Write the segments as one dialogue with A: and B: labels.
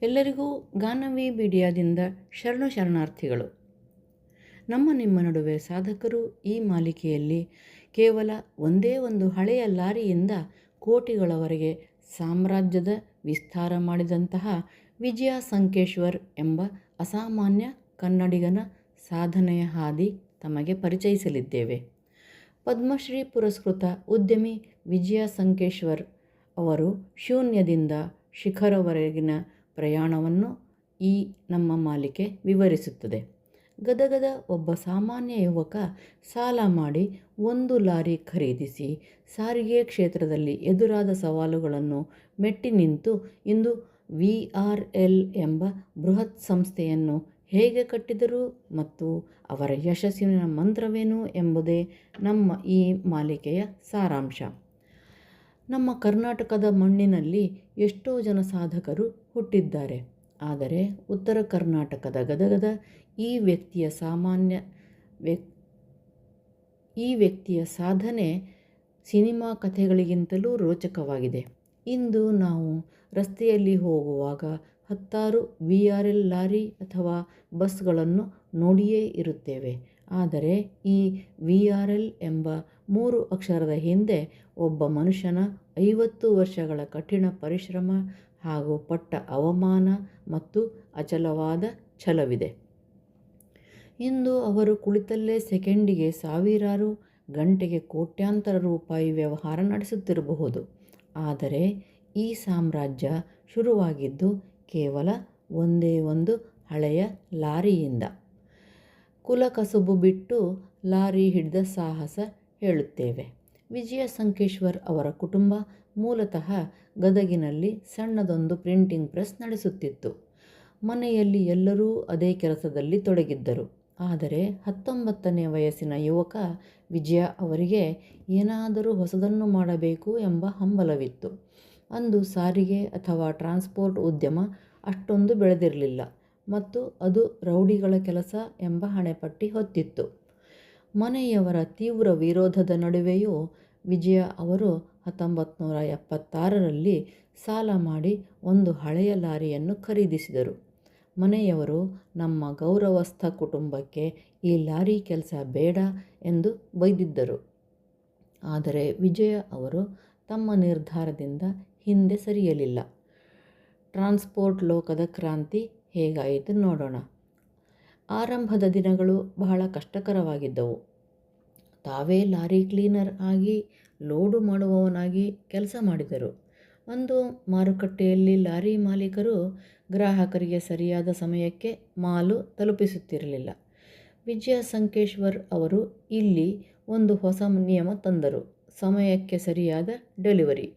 A: ಎಲ್ಲರಿಗೂ ಗಾನವಿ ಮೀಡಿಯಾದಿಂದ ಶರಣಾರ್ಥಿಗಳು. ನಿಮ್ಮ ನಡುವೆ ಸಾಧಕರು ಈ ಮಾಲಿಕೆಯಲ್ಲಿ ಕೇವಲ ಒಂದೇ ಒಂದು ಹಳೆಯ ಲಾರಿಯಿಂದ ಕೋಟಿಗಳವರೆಗೆ ಸಾಮ್ರಾಜ್ಯದ ವಿಸ್ತಾರ ಮಾಡಿದಂತಹ ವಿಜಯ ಸಂಕೇಶ್ವರ್ ಎಂಬ ಅಸಾಮಾನ್ಯ ಕನ್ನಡಿಗನ ಸಾಧನೆಯ ಹಾದಿ ತಮಗೆ ಪರಿಚಯಿಸಲಿದ್ದೇವೆ. ಪದ್ಮಶ್ರೀ ಪುರಸ್ಕೃತ ಉದ್ಯಮಿ ವಿಜಯ ಸಂಕೇಶ್ವರ್ ಅವರು ಶೂನ್ಯದಿಂದ ಶಿಖರವರೆಗಿನ ಪ್ರಯಾಣವನ್ನು ಈ ನಮ್ಮ ಮಾಲಿಕೆ ವಿವರಿಸುತ್ತದೆ. ಗದಗದ ಒಬ್ಬ ಸಾಮಾನ್ಯ ಯುವಕ ಸಾಲ ಮಾಡಿ ಒಂದು ಲಾರಿ ಖರೀದಿಸಿ ಸಾರಿಗೆ ಕ್ಷೇತ್ರದಲ್ಲಿ ಎದುರಾದ ಸವಾಲುಗಳನ್ನು ಮೆಟ್ಟಿ ನಿಂತು ಇಂದು VRL ಎಂಬ ಬೃಹತ್ ಸಂಸ್ಥೆಯನ್ನು ಹೇಗೆ ಕಟ್ಟಿದರು ಮತ್ತು ಅವರ ಯಶಸ್ಸಿನ ಮಂತ್ರವೇನು ಎಂಬುದೇ ನಮ್ಮ ಈ ಮಾಲಿಕೆಯ ಸಾರಾಂಶ. ನಮ್ಮ ಕರ್ನಾಟಕದ ಮಣ್ಣಿನಲ್ಲಿ ಎಷ್ಟೋ ಜನ ಸಾಧಕರು ಹುಟ್ಟಿದ್ದಾರೆ. ಆದರೆ ಉತ್ತರ ಕರ್ನಾಟಕದ ಗದಗದ ಈ ವ್ಯಕ್ತಿಯ ಸಾಧನೆ ಸಿನಿಮಾ ಕಥೆಗಳಿಗಿಂತಲೂ ರೋಚಕವಾಗಿದೆ. ಇಂದು ನಾವು ರಸ್ತೆಯಲ್ಲಿ ಹೋಗುವಾಗ ಹತ್ತಾರು VRL ಲಾರಿ ಅಥವಾ ಬಸ್ಗಳನ್ನು ನೋಡಿಯೇ ಇರುತ್ತೇವೆ. ಆದರೆ ಈ VRL ಎಂಬ 3 ಅಕ್ಷರದ ಹಿಂದೆ ಒಬ್ಬ ಮನುಷ್ಯನ 50 ವರ್ಷಗಳ ಕಠಿಣ ಪರಿಶ್ರಮ ಹಾಗೂ ಪಟ್ಟ ಅವಮಾನ ಮತ್ತು ಅಚಲವಾದ ಛಲವಿದೆ. ಇಂದು ಅವರು ಕುಳಿತಲ್ಲೇ ಸೆಕೆಂಡಿಗೆ ಸಾವಿರಾರು, ಗಂಟೆಗೆ ಕೋಟ್ಯಾಂತರ ರೂಪಾಯಿ ವ್ಯವಹಾರ ನಡೆಸುತ್ತಿರಬಹುದು. ಆದರೆ ಈ ಸಾಮ್ರಾಜ್ಯ ಶುರುವಾಗಿದ್ದು ಕೇವಲ ಒಂದೇ ಒಂದು ಹಳೆಯ ಲಾರಿಯಿಂದ. ಕುಲಕಸುಬು ಬಿಟ್ಟು ಲಾರಿ ಹಿಡಿದ ಸಾಹಸ ಹೇಳುತ್ತೇವೆ. ವಿಜಯ ಸಂಕೇಶ್ವರ್ ಅವರ ಕುಟುಂಬ ಮೂಲತಃ ಗದಗಿನಲ್ಲಿ ಸಣ್ಣದೊಂದು ಪ್ರಿಂಟಿಂಗ್ ಪ್ರೆಸ್ ನಡೆಸುತ್ತಿತ್ತು. ಮನೆಯಲ್ಲಿ ಎಲ್ಲರೂ ಅದೇ ಕೆಲಸದಲ್ಲಿ ತೊಡಗಿದ್ದರು. ಆದರೆ 19ನೇ ವಯಸ್ಸಿನ ಯುವಕ ವಿಜಯ ಅವರಿಗೆ ಏನಾದರೂ ಹೊಸದನ್ನು ಮಾಡಬೇಕು ಎಂಬ ಹಂಬಲವಿತ್ತು. ಅಂದು ಸಾರಿಗೆ ಅಥವಾ ಟ್ರಾನ್ಸ್ಪೋರ್ಟ್ ಉದ್ಯಮ ಅಷ್ಟೊಂದು ಬೆಳೆದಿರಲಿಲ್ಲ ಮತ್ತು ಅದು ರೌಡಿಗಳ ಕೆಲಸ ಎಂಬ ಹಣೆಪಟ್ಟಿ ಹೊತ್ತಿತ್ತು. ಮನೆಯವರ ತೀವ್ರ ವಿರೋಧದ ನಡುವೆಯೂ ವಿಜಯ ಅವರು 1976ರಲ್ಲಿ ಸಾಲ ಮಾಡಿ ಒಂದು ಹಳೆಯ ಲಾರಿಯನ್ನು ಖರೀದಿಸಿದರು. ಮನೆಯವರು ನಮ್ಮ ಗೌರವಸ್ಥ ಕುಟುಂಬಕ್ಕೆ ಈ ಲಾರಿ ಕೆಲಸ ಬೇಡ ಎಂದು ಬೈದಿದ್ದರು. ಆದರೆ ವಿಜಯ ಅವರು ತಮ್ಮ ನಿರ್ಧಾರದಿಂದ ಹಿಂದೆ ಸರಿಯಲಿಲ್ಲ. ಟ್ರಾನ್ಸ್ಪೋರ್ಟ್ ಲೋಕದ ಕ್ರಾಂತಿ ಹೇಗಾಯಿತು ನೋಡೋಣ. ಆರಂಭದ ದಿನಗಳು ಬಹಳ ಕಷ್ಟಕರವಾಗಿದ್ದವು. ತಾವೇ ಲಾರಿ ಕ್ಲೀನರ್ ಆಗಿ, ಲೋಡು ಮಾಡುವವನಾಗಿ ಕೆಲಸ ಮಾಡಿದರು. ಒಂದು ಮಾರುಕಟ್ಟೆಯಲ್ಲಿ ಲಾರಿ ಮಾಲೀಕರು ಗ್ರಾಹಕರಿಗೆ ಸರಿಯಾದ ಸಮಯಕ್ಕೆ ಮಾಲು ತಲುಪಿಸುತ್ತಿರಲಿಲ್ಲ. ವಿಜಯ ಸಂಕೇಶ್ವರ್ ಅವರು ಇಲ್ಲಿ ಒಂದು ಹೊಸ ನಿಯಮ ತಂದರು: ಸಮಯಕ್ಕೆ ಸರಿಯಾದ ಡೆಲಿವರಿ.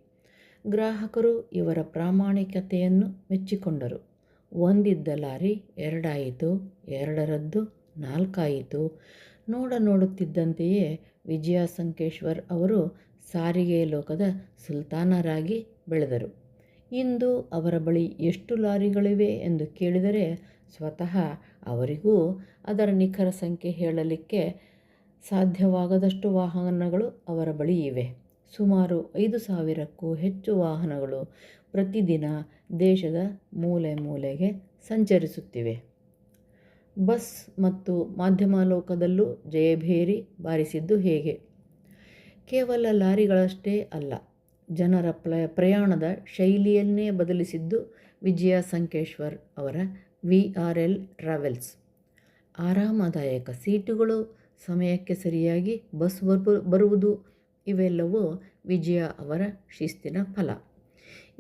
A: ಗ್ರಾಹಕರು ಇವರ ಪ್ರಾಮಾಣಿಕತೆಯನ್ನು ಮೆಚ್ಚಿಕೊಂಡರು. ಒಂದಿದ್ದ ಲಾರಿ 2 ಆಯಿತು, 2ರದ್ದು 4 ಆಯಿತು. ನೋಡುತ್ತಿದ್ದಂತೆಯೇ ವಿಜಯ ಸಂಕೇಶ್ವರ್ ಅವರು ಸಾರಿಗೆ ಲೋಕದ ಸುಲ್ತಾನರಾಗಿ ಬೆಳೆದರು. ಇಂದು ಅವರ ಬಳಿ ಎಷ್ಟು ಲಾರಿಗಳಿವೆ ಎಂದು ಕೇಳಿದರೆ ಸ್ವತಃ ಅವರಿಗೂ ಅದರ ನಿಖರ ಸಂಖ್ಯೆ ಹೇಳಲಿಕ್ಕೆ ಸಾಧ್ಯವಾಗದಷ್ಟು ವಾಹನಗಳು ಅವರ ಬಳಿ ಇವೆ. ಸುಮಾರು 5,000ಕ್ಕೂ ಹೆಚ್ಚು ವಾಹನಗಳು ಪ್ರತಿದಿನ ದೇಶದ ಮೂಲೆ ಮೂಲೆಗೆ ಸಂಚರಿಸುತ್ತಿವೆ. ಬಸ್ ಮತ್ತು ಮಾಧ್ಯಮ ಲೋಕದಲ್ಲೂ ಜಯಭೇರಿ ಬಾರಿಸಿದ್ದು ಹೇಗೆ? ಕೇವಲ ಲಾರಿಗಳಷ್ಟೇ ಅಲ್ಲ, ಜನರ ಪ್ರಯಾಣದ ಶೈಲಿಯನ್ನೇ ಬದಲಿಸಿದ್ದು ವಿಜಯ ಸಂಕೇಶ್ವರ್ ಅವರ VRL ಟ್ರಾವೆಲ್ಸ್. ಆರಾಮದಾಯಕ ಸೀಟುಗಳು, ಸಮಯಕ್ಕೆ ಸರಿಯಾಗಿ ಬಸ್ ಬರುವುದು ಇವೆಲ್ಲವೂ ವಿಜಯ ಅವರ ಶಿಸ್ತಿನ ಫಲ.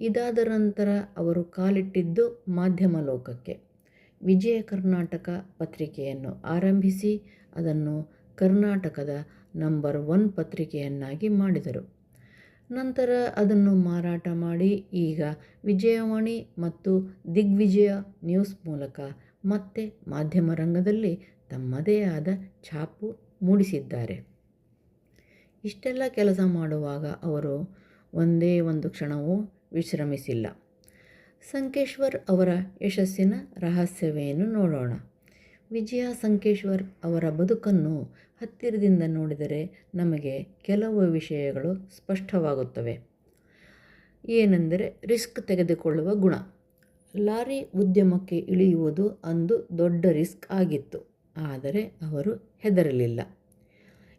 A: ಇದಾದ ನಂತರ ಅವರು ಕಾಲಿಟ್ಟಿದ್ದು ಮಾಧ್ಯಮ ಲೋಕಕ್ಕೆ. ವಿಜಯ ಕರ್ನಾಟಕ ಪತ್ರಿಕೆಯನ್ನು ಆರಂಭಿಸಿ ಅದನ್ನು ಕರ್ನಾಟಕದ ನಂಬರ್ 1 ಪತ್ರಿಕೆಯನ್ನಾಗಿ ಮಾಡಿದರು. ನಂತರ ಅದನ್ನು ಮಾರಾಟ ಮಾಡಿ ಈಗ ವಿಜಯವಾಣಿ ಮತ್ತು ದಿಗ್ವಿಜಯ ನ್ಯೂಸ್ ಮೂಲಕ ಮತ್ತೆ ಮಾಧ್ಯಮ ರಂಗದಲ್ಲಿ ತಮ್ಮದೇ ಆದ ಛಾಪು ಮೂಡಿಸಿದ್ದಾರೆ. ಇಷ್ಟೆಲ್ಲ ಕೆಲಸ ಮಾಡುವಾಗ ಅವರು ಒಂದೇ ಒಂದು ಕ್ಷಣವೂ ವಿಶ್ರಮಿಸಿಲ್ಲ. ಸಂಕೇಶ್ವರ್ ಅವರ ಯಶಸ್ಸಿನ ರಹಸ್ಯವೇನು ನೋಡೋಣ. ವಿಜಯ ಸಂಕೇಶ್ವರ್ ಅವರ ಬದುಕನ್ನು ಹತ್ತಿರದಿಂದ ನೋಡಿದರೆ ನಮಗೆ ಕೆಲವು ವಿಷಯಗಳು ಸ್ಪಷ್ಟವಾಗುತ್ತವೆ. ಏನೆಂದರೆ ರಿಸ್ಕ್ ತೆಗೆದುಕೊಳ್ಳುವ ಗುಣ. ಲಾರಿ ಉದ್ಯಮಕ್ಕೆ ಇಳಿಯುವುದು ಅಂದು ದೊಡ್ಡ ರಿಸ್ಕ್ ಆಗಿತ್ತು. ಆದರೆ ಅವರು ಹೆದರಲಿಲ್ಲ.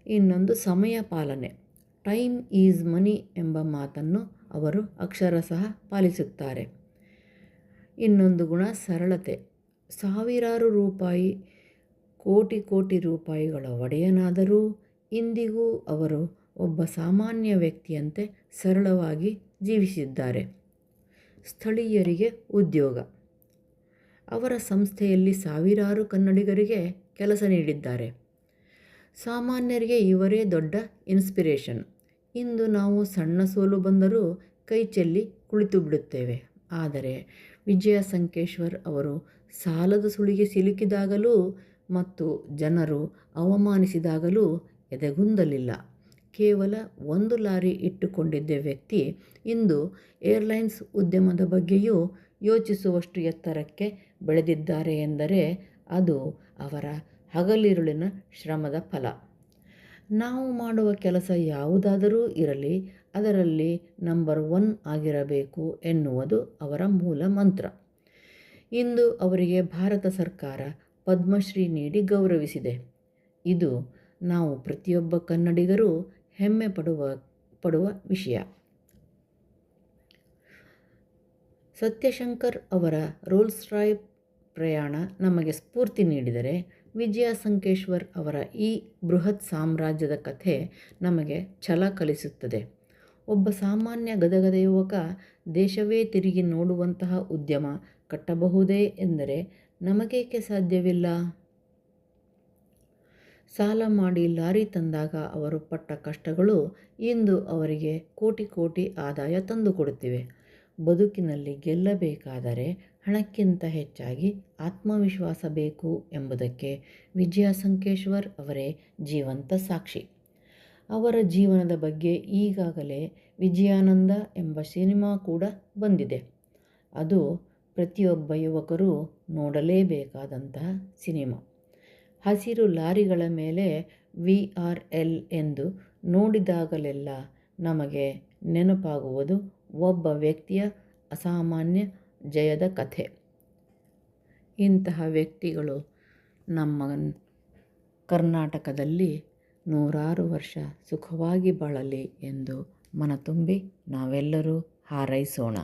A: ಇನ್ನೊಂದು ಸಮಯ ಪಾಲನೆ. ಟೈಮ್ ಈಸ್ ಮನಿ ಎಂಬ ಮಾತನ್ನು ಅವರು ಅಕ್ಷರಶಃ ಪಾಲಿಸುತ್ತಾರೆ. ಇನ್ನೊಂದು ಗುಣ ಸರಳತೆ. ಸಾವಿರಾರು ರೂಪಾಯಿ, ಕೋಟಿ ಕೋಟಿ ರೂಪಾಯಿಗಳ ಒಡೆಯನಾದರೂ ಇಂದಿಗೂ ಅವರು ಒಬ್ಬ ಸಾಮಾನ್ಯ ವ್ಯಕ್ತಿಯಂತೆ ಸರಳವಾಗಿ ಜೀವಿಸಿದ್ದಾರೆ. ಸ್ಥಳೀಯರಿಗೆ ಉದ್ಯೋಗ. ಅವರ ಸಂಸ್ಥೆಯಲ್ಲಿ ಸಾವಿರಾರು ಕನ್ನಡಿಗರಿಗೆ ಕೆಲಸ ನೀಡಿದ್ದಾರೆ. ಸಾಮಾನ್ಯರಿಗೆ ಇವರೇ ದೊಡ್ಡ ಇನ್ಸ್ಪಿರೇಷನ್. ಇಂದು ನಾವು ಸಣ್ಣ ಸೋಲು ಬಂದರೂ ಕೈ ಚೆಲ್ಲಿ ಕುಳಿತು ಬಿಡುತ್ತೇವೆ. ಆದರೆ ವಿಜಯ ಸಂಕೇಶ್ವರ್ ಅವರು ಸಾಲದ ಸುಳಿಗೆ ಸಿಲುಕಿದಾಗಲೂ ಮತ್ತು ಜನರು ಅವಮಾನಿಸಿದಾಗಲೂ ಎದೆಗುಂದಲಿಲ್ಲ. ಕೇವಲ ಒಂದು ಲಾರಿ ಇಟ್ಟುಕೊಂಡಿದ್ದ ವ್ಯಕ್ತಿ ಇಂದು ಏರ್ಲೈನ್ಸ್ ಉದ್ಯಮದ ಬಗ್ಗೆಯೂ ಯೋಚಿಸುವಷ್ಟು ಎತ್ತರಕ್ಕೆ ಬೆಳೆದಿದ್ದಾರೆ ಎಂದರೆ ಅದು ಅವರ ಹಗಲಿರುಳಿನ ಶ್ರಮದ ಫಲ. ನಾವು ಮಾಡುವ ಕೆಲಸ ಯಾವುದಾದರೂ ಇರಲಿ, ಅದರಲ್ಲಿ ನಂಬರ್ 1 ಆಗಿರಬೇಕು ಎನ್ನುವುದು ಅವರ ಮೂಲ ಮಂತ್ರ. ಇಂದು ಅವರಿಗೆ ಭಾರತ ಸರ್ಕಾರ ಪದ್ಮಶ್ರೀ ನೀಡಿ ಗೌರವಿಸಿದೆ. ಇದು ನಾವು ಪ್ರತಿಯೊಬ್ಬ ಕನ್ನಡಿಗರೂ ಹೆಮ್ಮೆ ಪಡುವ ವಿಷಯ. ಸತ್ಯಶಂಕರ್ ಅವರ ರೋಲ್ಸ್ ರಾಯ್ ಪ್ರಯಾಣ ನಮಗೆ ಸ್ಫೂರ್ತಿ ನೀಡಿದರೆ, ವಿಜಯ ಸಂಕೇಶ್ವರ್ ಅವರ ಈ ಬೃಹತ್ ಸಾಮ್ರಾಜ್ಯದ ಕಥೆ ನಮಗೆ ಛಲ ಕಲಿಸುತ್ತದೆ. ಒಬ್ಬ ಸಾಮಾನ್ಯ ಗದಗದ ಯುವಕ ದೇಶವೇ ತಿರುಗಿ ನೋಡುವಂತಹ ಉದ್ಯಮ ಕಟ್ಟಬಹುದೇ ಎಂದರೆ ನಮಗೇಕೆ ಸಾಧ್ಯವಿಲ್ಲ? ಸಾಲ ಮಾಡಿ ಲಾರಿ ತಂದಾಗ ಅವರು ಪಟ್ಟ ಕಷ್ಟಗಳು ಇಂದು ಅವರಿಗೆ ಕೋಟಿ ಕೋಟಿ ಆದಾಯ ತಂದುಕೊಡುತ್ತಿವೆ. ಬದುಕಿನಲ್ಲಿ ಗೆಲ್ಲಬೇಕಾದರೆ ಹಣಕ್ಕಿಂತ ಹೆಚ್ಚಾಗಿ ಆತ್ಮವಿಶ್ವಾಸ ಬೇಕು ಎಂಬುದಕ್ಕೆ ವಿಜಯ ಸಂಕೇಶ್ವರ್ ಅವರೇ ಜೀವಂತ ಸಾಕ್ಷಿ. ಅವರ ಜೀವನದ ಬಗ್ಗೆ ಈಗಾಗಲೇ ವಿಜಯಾನಂದ ಎಂಬ ಸಿನಿಮಾ ಕೂಡ ಬಂದಿದೆ. ಅದು ಪ್ರತಿಯೊಬ್ಬ ಯುವಕರೂ ನೋಡಲೇಬೇಕಾದಂತಹ ಸಿನಿಮಾ. ಹಸಿರು ಲಾರಿಗಳ ಮೇಲೆ VRL ಎಂದು ನೋಡಿದಾಗಲೆಲ್ಲ ನಮಗೆ ನೆನಪಾಗುವುದು ಒಬ್ಬ ವ್ಯಕ್ತಿಯ ಅಸಾಮಾನ್ಯ ಜಯದ ಕಥೆ. ಇಂತಹ ವ್ಯಕ್ತಿಗಳು ನಮ್ಮ ಕರ್ನಾಟಕದಲ್ಲಿ ನೂರಾರು ವರ್ಷ ಸುಖವಾಗಿ ಬಾಳಲಿ ಎಂದು ಮನತುಂಬಿ ನಾವೆಲ್ಲರೂ ಹಾರೈಸೋಣ.